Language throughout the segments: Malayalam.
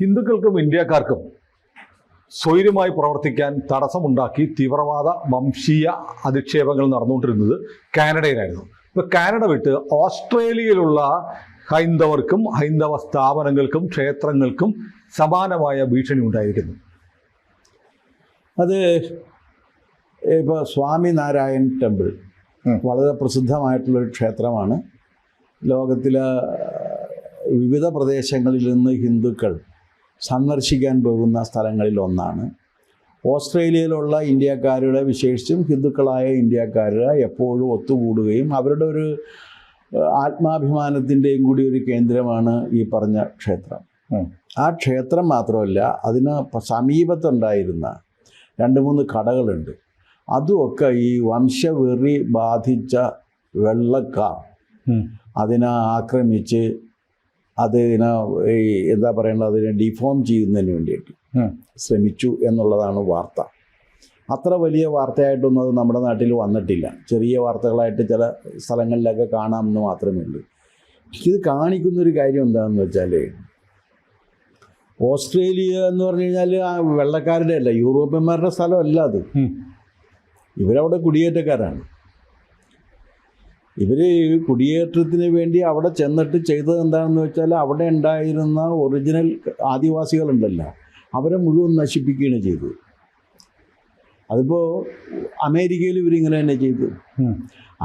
ഹിന്ദുക്കൾക്കും ഇന്ത്യക്കാർക്കും സ്വൈര്യമായി പ്രവർത്തിക്കാൻ തടസ്സമുണ്ടാക്കി തീവ്രവാദ വംശീയ അധിക്ഷേപങ്ങൾ നടന്നുകൊണ്ടിരുന്നത് കാനഡയിലായിരുന്നു. ഇപ്പോൾ കാനഡ വിട്ട് ഓസ്ട്രേലിയയിലുള്ള ഹൈന്ദവർക്കും ഹൈന്ദവ സ്ഥാപനങ്ങൾക്കും ക്ഷേത്രങ്ങൾക്കും സമാനമായ ഭീഷണി ഉണ്ടായിരിക്കുന്നു. അത് ഇപ്പോൾ സ്വാമിനാരായൺ ടെമ്പിൾ വളരെ പ്രസിദ്ധമായിട്ടുള്ളൊരു ക്ഷേത്രമാണ്. ലോകത്തിലെ വിവിധ പ്രദേശങ്ങളിൽ നിന്ന് ഹിന്ദുക്കൾ സന്ദർശിക്കാൻ പോകുന്ന സ്ഥലങ്ങളിൽ ഒന്നാണ്. ഓസ്ട്രേലിയയിലുള്ള ഇന്ത്യക്കാരുടെ, വിശേഷിച്ചും ഹിന്ദുക്കളായ ഇന്ത്യക്കാരുടെ എപ്പോഴും ഒത്തുകൂടുകയും അവരുടെ ഒരു ആത്മാഭിമാനത്തിൻ്റെയും കൂടി ഒരു കേന്ദ്രമാണ് ഈ പറഞ്ഞ ക്ഷേത്രം. ആ ക്ഷേത്രം മാത്രമല്ല, അതിന് സമീപത്തുണ്ടായിരുന്ന 2-3 കടകളുണ്ട്. അതുമൊക്കെ ഈ വംശവെറി ബാധിച്ച വെള്ളക്കാർ അതിനെ ആക്രമിച്ച് അതിനെ എന്താ പറയേണ്ടത്, അതിനെ ഡിഫോം ചെയ്യുന്നതിന് വേണ്ടിയിട്ട് ശ്രമിച്ചു എന്നുള്ളതാണ് വാർത്ത. അത്ര വലിയ വാർത്തയായിട്ടൊന്നും അത് നമ്മുടെ നാട്ടിൽ വന്നിട്ടില്ല. ചെറിയ വാർത്തകളായിട്ട് ചില സ്ഥലങ്ങളിലൊക്കെ കാണാമെന്ന് മാത്രമേ ഉള്ളൂ. ഇത് കാണിക്കുന്നൊരു കാര്യം എന്താണെന്ന് വെച്ചാൽ, ഓസ്ട്രേലിയ എന്ന് പറഞ്ഞു കഴിഞ്ഞാൽ ആ വെള്ളക്കാരുടെ അല്ല, യൂറോപ്യന്മാരുടെ സ്ഥലമല്ല അത്. ഇവരവിടെ കുടിയേറ്റക്കാരാണ്. ഇവർ കുടിയേറ്റത്തിന് വേണ്ടി അവിടെ ചെന്നിട്ട് ചെയ്തത് എന്താണെന്ന് വെച്ചാൽ, അവിടെ ഉണ്ടായിരുന്ന ഒറിജിനൽ ആദിവാസികളുണ്ടല്ലോ, അവരെ മുഴുവൻ നശിപ്പിക്കുകയാണ് ചെയ്തത്. അതിപ്പോൾ അമേരിക്കയിൽ ഇവരിങ്ങനെ തന്നെ ചെയ്തു.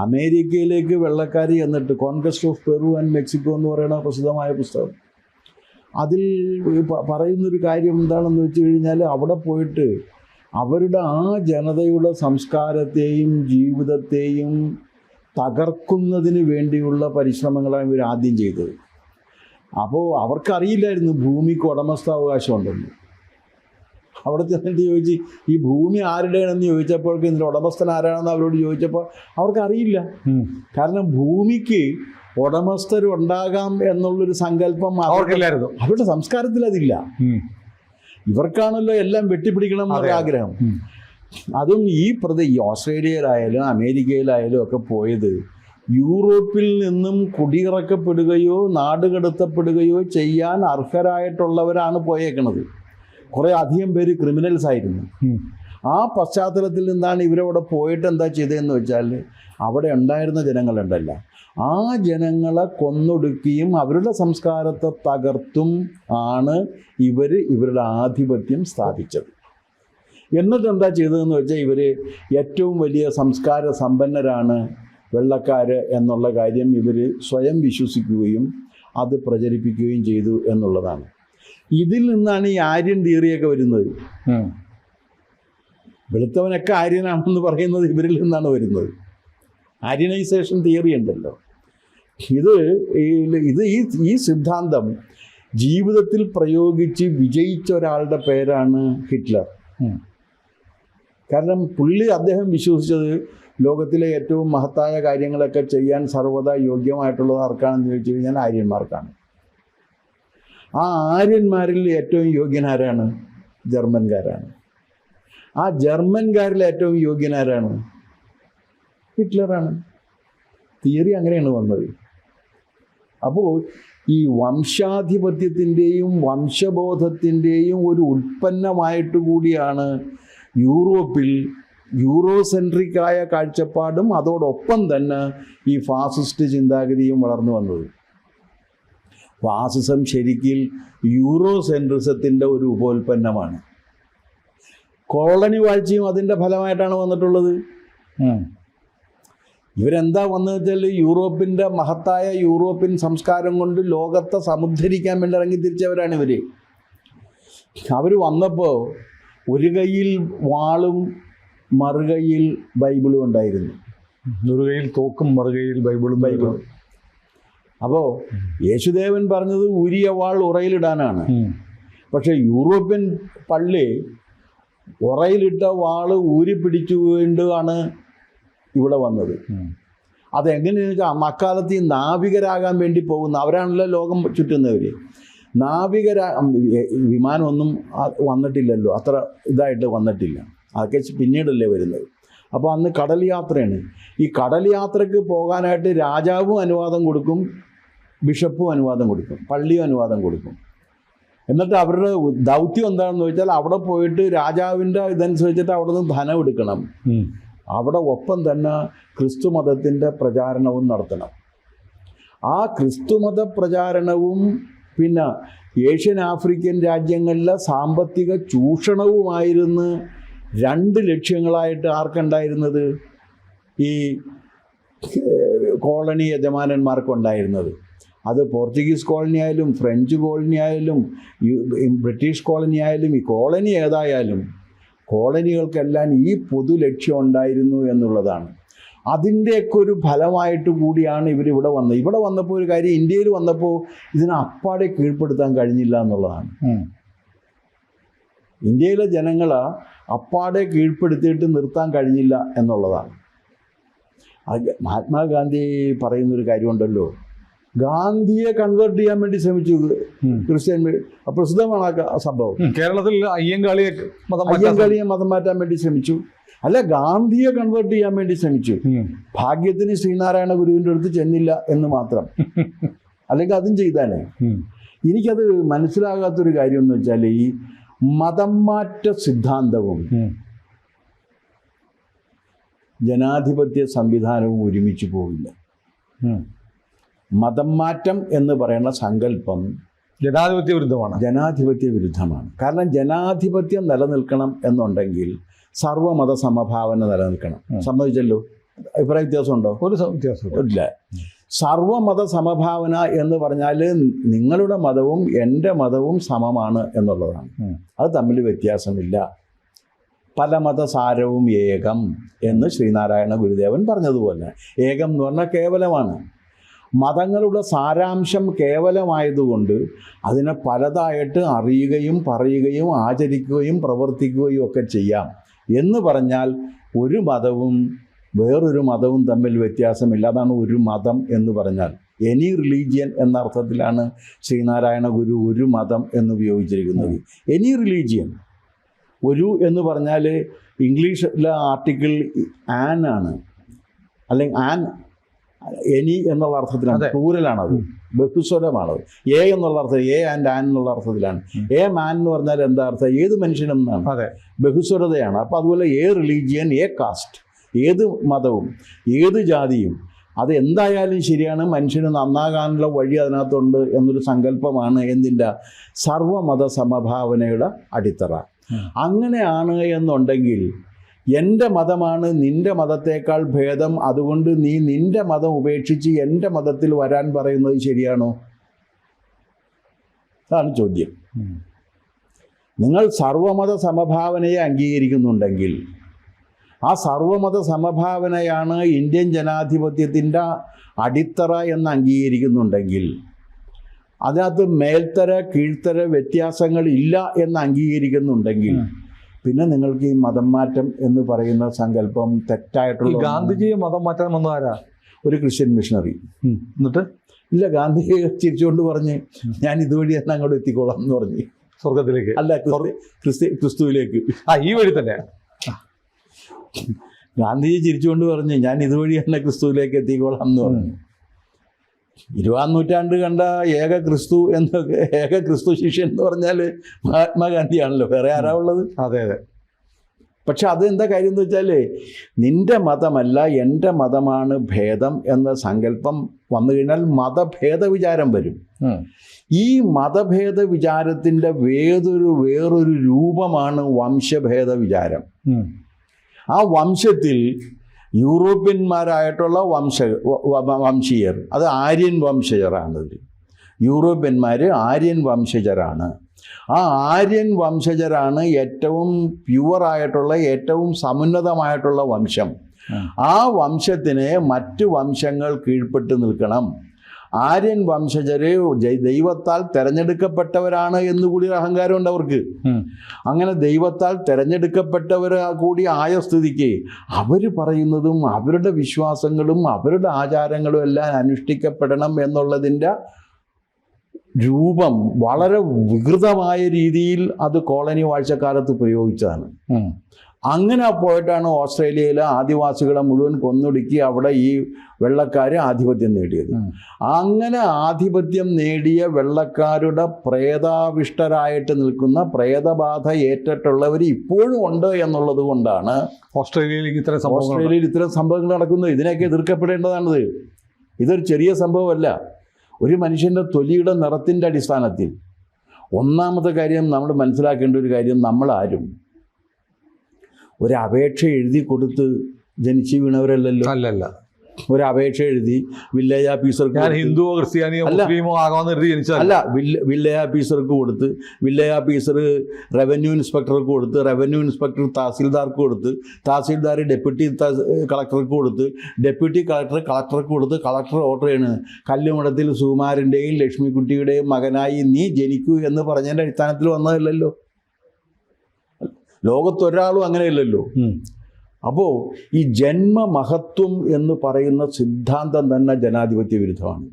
അമേരിക്കയിലേക്ക് വെള്ളക്കാർ ചെന്നിട്ട് conquest of Peru and Mexico എന്ന് പറയുന്ന പ്രസിദ്ധമായ പുസ്തകം, അതിൽ പറയുന്നൊരു കാര്യം എന്താണെന്ന് വെച്ച് കഴിഞ്ഞാൽ, അവിടെ പോയിട്ട് അവരുടെ ആ ജനതയുടെ സംസ്കാരത്തെയും ജീവിതത്തെയും തകർക്കുന്നതിന് വേണ്ടിയുള്ള പരിശ്രമങ്ങളാണ് ഇവർ ആദ്യം ചെയ്തത്. അപ്പോൾ അവർക്കറിയില്ലായിരുന്നു ഭൂമിക്ക് ഉടമസ്ഥാവകാശം ഉണ്ടെന്ന്. അവിടെ ചെന്നിട്ട് ചോദിച്ച് ഈ ഭൂമി ആരുടെയാണെന്ന് ചോദിച്ചപ്പോഴേക്കും ഇതിൻ്റെ ഉടമസ്ഥൻ ആരാണെന്ന് അവരോട് ചോദിച്ചപ്പോൾ അവർക്കറിയില്ല. കാരണം ഭൂമിക്ക് ഉടമസ്ഥരുണ്ടാകാം എന്നുള്ളൊരു സങ്കല്പം അവർക്കില്ലായിരുന്നു. അവരുടെ സംസ്കാരത്തിൽ അതില്ല. ഇവർക്കാണല്ലോ എല്ലാം വെട്ടിപ്പിടിക്കണം എന്നുള്ള ആഗ്രഹം. അതും ഈ ഓസ്ട്രേലിയയിലായാലും അമേരിക്കയിലായാലും ഒക്കെ പോയത് യൂറോപ്പിൽ നിന്നും കുടിയിറക്കപ്പെടുകയോ നാടുകടത്തപ്പെടുകയോ ചെയ്യാൻ അർഹരായിട്ടുള്ളവരാണ് പോയേക്കണത്. കുറേ അധികം പേര് ക്രിമിനൽസ് ആയിരുന്നു. ആ പശ്ചാത്തലത്തിൽ നിന്നാണ് ഇവരവിടെ പോയിട്ട് എന്താ ചെയ്തതെന്ന് വെച്ചാൽ, അവിടെ ഉണ്ടായിരുന്ന ജനങ്ങളുണ്ടല്ല, ആ ജനങ്ങളെ കൊന്നൊടുക്കിയും അവരുടെ സംസ്കാരത്തെ തകർത്തും ആണ് ഇവരുടെ ആധിപത്യം സ്ഥാപിച്ചത്. എന്നിട്ട് എന്താ ചെയ്തതെന്ന് വെച്ചാൽ, ഇവർ ഏറ്റവും വലിയ സംസ്കാര സമ്പന്നരാണ് വെള്ളക്കാർ എന്നുള്ള കാര്യം ഇവർ സ്വയം വിശ്വസിക്കുകയും അത് പ്രചരിപ്പിക്കുകയും ചെയ്തു എന്നുള്ളതാണ്. ഇതിൽ നിന്നാണ് ഈ ആര്യൻ തിയറിയൊക്കെ വരുന്നത്. വെളുത്തവനൊക്കെ ആര്യനാണെന്ന് പറയുന്നത് ഇവരിൽ നിന്നാണ് വരുന്നത്. ആര്യനൈസേഷൻ തിയറി ഉണ്ടല്ലോ. ഈ സിദ്ധാന്തം ജീവിതത്തിൽ പ്രയോഗിച്ച് വിജയിച്ച ഒരാളുടെ പേരാണ് ഹിറ്റ്ലർ. കാരണം അദ്ദേഹം വിശ്വസിച്ചത് ലോകത്തിലെ ഏറ്റവും മഹത്തായ കാര്യങ്ങളൊക്കെ ചെയ്യാൻ സർവ്വതാ യോഗ്യമായിട്ടുള്ളത് ആർക്കാണെന്ന് ചോദിച്ചു കഴിഞ്ഞാൽ ആര്യന്മാർക്കാണ്. ആ ആര്യന്മാരിൽ ഏറ്റവും യോഗ്യനാരാണ്? ജർമ്മൻകാരാണ്. ആ ജർമ്മൻകാരിൽ ഏറ്റവും യോഗ്യനാരാണ്? ഹിറ്റ്ലറാണ്. തിയറി അങ്ങനെയാണ് വന്നത്. അപ്പോൾ ഈ വംശാധിപത്യത്തിൻ്റെയും വംശബോധത്തിൻ്റെയും ഒരു ഉൽപ്പന്നമായിട്ട് കൂടിയാണ് യൂറോപ്പിൽ യൂറോസെൻട്രിക്കായ കാഴ്ചപ്പാടും അതോടൊപ്പം തന്നെ ഈ ഫാസിസ്റ്റ് ചിന്താഗതിയും വളർന്നു വന്നത്. ഫാസിസം ശരിക്കും യൂറോസെൻട്രിസത്തിൻ്റെ ഒരു ഉപോൽപ്പന്നമാണ്. കോളനി വാഴ്ചയും അതിൻ്റെ ഫലമായിട്ടാണ് വന്നിട്ടുള്ളത്. ഇവരെന്താ വന്നത് വെച്ചാൽ, മഹത്തായ യൂറോപ്യൻ സംസ്കാരം കൊണ്ട് ലോകത്തെ സമുദ്ധരിക്കാൻ വേണ്ടി ഇറങ്ങി തിരിച്ചവരാണ് ഇവർ. അവർ വന്നപ്പോൾ ഒരു കയ്യിൽ വാളും മറുകൈയിൽ ബൈബിളും ഉണ്ടായിരുന്നു. ഒരു കയ്യിൽ തോക്കും മറുകൈയിൽ ബൈബിളും. അപ്പോൾ യേശുദേവൻ പറഞ്ഞത് ഊരിയ വാൾ ഉറയിലിടാനാണ്. പക്ഷേ യൂറോപ്യൻ പള്ളി ഉറയിലിട്ട വാള് ഊരി പിടിച്ചുകൊണ്ടാണ് ഇവിടെ വന്നത്. അതെങ്ങനെയാണെന്ന് വെച്ചാൽ, അക്കാലത്ത് ഈ നാവികരാകാൻ വേണ്ടി പോകുന്ന അവരാണല്ലോ ലോകം ചുറ്റുന്നവർ. വിമാനമൊന്നും വന്നിട്ടില്ലല്ലോ, അത്ര ഇതായിട്ട് വന്നിട്ടില്ല. അതൊക്കെ പിന്നീടല്ലേ വരുന്നത്. അപ്പോൾ അന്ന് കടൽ യാത്രയാണ്. ഈ കടൽ യാത്രയ്ക്ക് പോകാനായിട്ട് രാജാവും അനുവാദം കൊടുക്കും, ബിഷപ്പും അനുവാദം കൊടുക്കും, പള്ളിയും അനുവാദം കൊടുക്കും. എന്നിട്ട് അവരുടെ ദൗത്യം എന്താണെന്ന് വെച്ചാൽ അവിടെ പോയിട്ട് രാജാവിൻ്റെ ഇതനുസരിച്ചിട്ട് അവിടെ നിന്ന് ധനം എടുക്കണം. അവിടെ ഒപ്പം തന്നെ ക്രിസ്തു മതത്തിൻ്റെ പ്രചാരണവും നടത്തണം. ആ ക്രിസ്തുമത പ്രചാരണവും പിന്നെ ഏഷ്യൻ ആഫ്രിക്കൻ രാജ്യങ്ങളിലെ സാമ്പത്തിക ചൂഷണവുമായിരുന്നു 2 ലക്ഷ്യങ്ങളായിട്ട് ആർക്കുണ്ടായിരുന്നത്, ഈ കോളനി യജമാനന്മാർക്കുണ്ടായിരുന്നത്. അത് പോർച്ചുഗീസ് കോളനി ആയാലും ഫ്രഞ്ച് കോളനി ആയാലും ബ്രിട്ടീഷ് കോളനി ആയാലും ഈ കോളനി ഏതായാലും കോളനികൾക്കെല്ലാം ഈ പൊതു ലക്ഷ്യം ഉണ്ടായിരുന്നു എന്നുള്ളതാണ്. അതിൻ്റെയൊക്കെ ഒരു ഫലമായിട്ട് കൂടിയാണ് ഇവരിവിടെ വന്നത്. ഇവിടെ വന്നപ്പോൾ ഒരു കാര്യം, ഇന്ത്യയിൽ വന്നപ്പോൾ ഇതിനെ അപ്പാടെ കീഴ്പ്പെടുത്താൻ കഴിഞ്ഞില്ല എന്നുള്ളതാണ്. ഇന്ത്യയിലെ ജനങ്ങളെ അപ്പാടെ കീഴ്പ്പെടുത്തിയിട്ട് നിർത്താൻ കഴിഞ്ഞില്ല എന്നുള്ളതാണ്. മഹാത്മാഗാന്ധി പറയുന്നൊരു കാര്യമുണ്ടല്ലോ, ഗാന്ധിയെ കൺവേർട്ട് ചെയ്യാൻ വേണ്ടി ശ്രമിച്ചു ക്രിസ്ത്യൻ. പ്രസിദ്ധമാണ് ആ സംഭവം. കേരളത്തിൽ അയ്യങ്കാളിയെ മതം മാറ്റാൻ വേണ്ടി ശ്രമിച്ചു. അല്ല, ഗാന്ധിയെ കൺവേർട്ട് ചെയ്യാൻ വേണ്ടി ശ്രമിച്ചു. ഭാഗ്യത്തിന് ശ്രീനാരായണ ഗുരുവിൻ്റെ അടുത്ത് ചെന്നില്ല എന്ന് മാത്രം. അല്ലെങ്കിൽ അതും ചെയ്താലേ. എനിക്കത് മനസ്സിലാകാത്തൊരു കാര്യം എന്ന് വെച്ചാൽ ഈ മതം മാറ്റ സിദ്ധാന്തവും ജനാധിപത്യ സംവിധാനവും ഒരുമിച്ച് പോവില്ല. മതം മാറ്റം എന്ന് പറയുന്ന സങ്കല്പം ജനാധിപത്യ വിരുദ്ധമാണ്. കാരണം ജനാധിപത്യം നിലനിൽക്കണം എന്നുണ്ടെങ്കിൽ സർവ്വമത സമഭാവന നിലനിൽക്കണം. സമ്മതിച്ചല്ലോ? അഭിപ്രായ വ്യത്യാസമുണ്ടോ? ഒരു വ്യത്യാസം ഇല്ല. സർവ്വമത സമഭാവന എന്ന് പറഞ്ഞാൽ നിങ്ങളുടെ മതവും എൻ്റെ മതവും സമമാണ് എന്നുള്ളതാണ്. അത് തമ്മിൽ വ്യത്യാസമില്ല. പല മതസാരവും ഏകം എന്ന് ശ്രീനാരായണ ഗുരുദേവൻ പറഞ്ഞതുപോലെ, ഏകം എന്ന് പറഞ്ഞാൽ കേവലമാണ്. മതങ്ങളുടെ സാരാംശം കേവലമായതുകൊണ്ട് അതിനെ പലതായിട്ട് അറിയുകയും പറയുകയും ആചരിക്കുകയും പ്രവർത്തിക്കുകയും ഒക്കെ ചെയ്യാം. എന്ന് പറഞ്ഞാൽ ഒരു മതവും വേറൊരു മതവും തമ്മിൽ വ്യത്യാസമില്ല. അതാണ് ഒരു മതം എന്ന് പറഞ്ഞാൽ. എനി റിലീജിയൻ എന്ന അർത്ഥത്തിലാണ് ശ്രീനാരായണ ഗുരു ഒരു മതം എന്ന് ഉപയോഗിച്ചിരിക്കുന്നത്. Any religion. ഒരു എന്ന് പറഞ്ഞാൽ ഇംഗ്ലീഷിലെ ആർട്ടിക്കിൾ ആൻ ആണ്, അല്ലെങ്കിൽ ആൻ എനി എന്നുള്ള അർത്ഥത്തിലാണ്, പ്ലൂരലാണത്, ബഹുസ്വരമാണത്. എ എന്നുള്ള അർത്ഥം എ ആൻഡ് ആൻ എന്നുള്ള അർത്ഥത്തിലാണ്. എ മാൻ എന്ന് പറഞ്ഞാൽ എന്താ അർത്ഥം? ഏത് മനുഷ്യനും എന്നാണ്, ബഹുസ്വരതയാണ്. അപ്പോൾ അതുപോലെ എ റിലീജിയൻ, എ കാസ്റ്റ്, ഏത് മതവും ഏത് ജാതിയും അത് എന്തായാലും ശരിയാണ്, മനുഷ്യന് നന്നാകാനുള്ള വഴി അതിനകത്തുണ്ട് എന്നൊരു സങ്കല്പമാണ് എന്തിൻ്റെ? സർവമത സമഭാവനയുടെ അടിത്തറ. അങ്ങനെയാണ് എന്നുണ്ടെങ്കിൽ എൻ്റെ മതമാണ് നിൻ്റെ മതത്തേക്കാൾ ഭേദം, അതുകൊണ്ട് നീ നിൻ്റെ മതം ഉപേക്ഷിച്ച് എൻ്റെ മതത്തിൽ വരാൻ പറയുന്നത് ശരിയാണോ? അതാണ് ചോദ്യം. നിങ്ങൾ സർവമത സമഭാവനയെ അംഗീകരിക്കുന്നുണ്ടെങ്കിൽ, ആ സർവമത സമഭാവനയാണ് ഇന്ത്യൻ ജനാധിപത്യത്തിൻ്റെ അടിത്തറ എന്ന് അംഗീകരിക്കുന്നുണ്ടെങ്കിൽ, അതിനകത്ത് മേൽത്തര കീഴ്ത്തര വ്യത്യാസങ്ങൾ ഇല്ല എന്ന് അംഗീകരിക്കുന്നുണ്ടെങ്കിൽ, പിന്നെ നിങ്ങൾക്ക് ഈ മതം മാറ്റം എന്ന് പറയുന്ന സങ്കല്പം തെറ്റായിട്ടുള്ള. ഗാന്ധിജിയെ മതം മാറ്റാൻ വന്ന ആരാ? ഒരു ക്രിസ്ത്യൻ മിഷണറി. എന്നിട്ട് ഇല്ല, ഗാന്ധിജി ചിരിച്ചുകൊണ്ട് പറഞ്ഞ് ഞാൻ ഇതുവഴി തന്നെ അങ്ങോട്ട് എത്തിക്കോളാം എന്ന് പറഞ്ഞ്. സ്വർഗത്തിലേക്ക്? അല്ല, ക്രിസ്തുവിലേക്ക്. ഈ വഴി തന്നെ. ഗാന്ധിജി ചിരിച്ചുകൊണ്ട് പറഞ്ഞ് ഞാൻ ഇതുവഴി തന്നെ ക്രിസ്തുവിലേക്ക് എത്തിക്കോളാം എന്ന് പറഞ്ഞു. 20-ാം നൂറ്റാണ്ട് കണ്ട ഏക ക്രിസ്തു ശിഷ്യൻ എന്ന് പറഞ്ഞാൽ മഹാത്മാഗാന്ധിയാണല്ലോ. വേറെ ആരാ ഉള്ളത്? അതെ അതെ. പക്ഷെ അതെന്താ കാര്യം എന്ന് വെച്ചാൽ, നിൻ്റെ മതമല്ല എൻ്റെ മതമാണ് ഭേദം എന്ന സങ്കല്പം വന്നു കഴിഞ്ഞാൽ മതഭേദ വിചാരം വരും. ഈ മതഭേദ വിചാരത്തിൻ്റെ വേറൊരു രൂപമാണ് വംശഭേദ വിചാരം. ആ വംശത്തിൽ യൂറോപ്യന്മാരായിട്ടുള്ള വംശീയർ, അത് ആര്യൻ വംശജരാണത്. യൂറോപ്യന്മാർ ആര്യൻ വംശജരാണ്. ആ ആര്യൻ വംശജരാണ് ഏറ്റവും പ്യുവറായിട്ടുള്ള, ഏറ്റവും സമുന്നതമായിട്ടുള്ള വംശം. ആ വംശത്തിന് മറ്റു വംശങ്ങൾ കീഴ്പ്പെട്ട് നിൽക്കണം. ആര്യൻ വംശജര് ദൈവത്താൽ തെരഞ്ഞെടുക്കപ്പെട്ടവരാണ് എന്നുകൂടി അഹങ്കാരമുണ്ട് അവർക്ക്. അങ്ങനെ ദൈവത്താൽ തെരഞ്ഞെടുക്കപ്പെട്ടവർ കൂടി ആയ സ്ഥിതിക്ക് അവർ പറയുന്നതും അവരുടെ വിശ്വാസങ്ങളും അവരുടെ ആചാരങ്ങളും എല്ലാം അനുഷ്ഠിക്കപ്പെടണം എന്നുള്ളതിൻ്റെ രൂപം വളരെ വികൃതമായ രീതിയിൽ അത് കോളനി വാഴ്ചക്കാലത്ത് പ്രയോഗിച്ചതാണ്. അങ്ങനെ പോയിട്ടാണ് ഓസ്ട്രേലിയയിലെ ആദിവാസികളെ മുഴുവൻ കൊന്നൊടുക്കി അവിടെ ഈ വെള്ളക്കാർ ആധിപത്യം നേടിയത്. അങ്ങനെ ആധിപത്യം നേടിയ വെള്ളക്കാരുടെ പ്രേതാവിഷ്ടരായിട്ട് നിൽക്കുന്ന പ്രേതബാധ ഏറ്റിട്ടുള്ളവർ ഇപ്പോഴും ഉണ്ട് എന്നുള്ളത് കൊണ്ടാണ് ഓസ്ട്രേലിയയിൽ ഇത്തരം സംഭവങ്ങൾ നടക്കുന്നത്. ഇതിനെയൊക്കെ എതിർക്കപ്പെടേണ്ടതാണിത്. ഇതൊരു ചെറിയ സംഭവമല്ല. ഒരു മനുഷ്യൻ്റെ തൊലിയുടെ നിറത്തിൻ്റെ അടിസ്ഥാനത്തിൽ ഒന്നാമത്തെ കാര്യം നമ്മൾ മനസ്സിലാക്കേണ്ട ഒരു കാര്യം, നമ്മളാരും ഒരപേക്ഷ എഴുതി കൊടുത്ത് ജനിച്ചു വീണവരല്ലല്ലോ. അല്ലല്ല, ഒരപേക്ഷ എഴുതി വില്ലേജ് ഓഫീസർക്ക്, ഞാൻ ഹിന്ദുവോ ക്രിസ്ത്യാനിയോ മുസ്ലിമോ ആകാമെന്ന് കരുതി ജനിച്ചതല്ല. അല്ല, വില്ലേജ് ഓഫീസർക്ക് കൊടുത്ത്, വില്ലേജ് ഓഫീസർ റവന്യൂ ഇൻസ്പെക്ടർക്ക് കൊടുത്ത്, റവന്യൂ ഇൻസ്പെക്ടർ തഹസീൽദാർക്ക് കൊടുത്ത്, തഹസീൽദാർ ഡെപ്യൂട്ടി കളക്ടർക്ക് കൊടുത്ത്, ഡെപ്യൂട്ടി കളക്ടർ കളക്ടർക്ക് കൊടുത്ത്, കളക്ടർ ഓർഡർ ചെയ്യണ് കല്ലുമടത്തിൽ സുകുമാരൻ്റെയും ലക്ഷ്മിക്കുട്ടിയുടെയും മകനായി നീ ജനിക്കൂ എന്ന് പറഞ്ഞതിൻ്റെ അടിസ്ഥാനത്തിൽ വന്നതല്ലല്ലോ. ലോകത്തൊരാളും അങ്ങനെയല്ലല്ലോ. അപ്പോൾ ഈ ജന്മമഹത്വം എന്ന് പറയുന്ന സിദ്ധാന്തം തന്നെ ജനാധിപത്യ വിരുദ്ധമാണ്.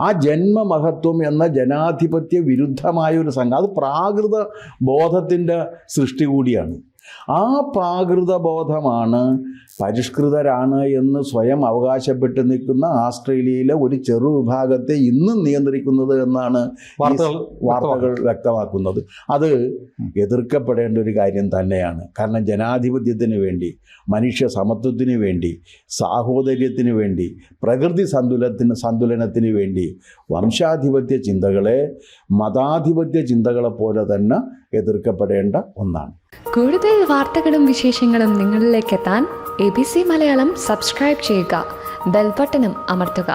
ആ ജന്മമഹത്വം എന്ന ജനാധിപത്യ വിരുദ്ധമായ ഒരു സംഘം, അത് പ്രാകൃത ബോധത്തിൻ്റെ സൃഷ്ടി കൂടിയാണ്. ആ പ്രാകൃത ബോധമാണ് പരിഷ്കൃതരാണ് എന്ന് സ്വയം അവകാശപ്പെട്ട് നിൽക്കുന്ന ആസ്ട്രേലിയയിലെ ഒരു ചെറു വിഭാഗത്തെ ഇന്നും നിയന്ത്രിക്കുന്നത് എന്നാണ് വാർത്തകൾ വ്യക്തമാക്കുന്നത്. അത് എതിർക്കപ്പെടേണ്ട ഒരു കാര്യം തന്നെയാണ്. കാരണം ജനാധിപത്യത്തിന് വേണ്ടി, മനുഷ്യ സമത്വത്തിന് വേണ്ടി, സാഹോദര്യത്തിന് വേണ്ടി, പ്രകൃതി സന്തുലനത്തിന് വേണ്ടി വംശാധിപത്യ ചിന്തകളെ മതാധിപത്യ ചിന്തകളെ പോലെ തന്നെ എതിർക്കപ്പെടേണ്ട ഒന്നാണ്. കൂടുതൽ വാർത്തകളും വിശേഷങ്ങളും നിങ്ങളിലേക്ക് എത്താൻ ABC മലയാളം സബ്സ്ക്രൈബ് ചെയ്യുക, ബെൽബട്ടനും അമർത്തുക.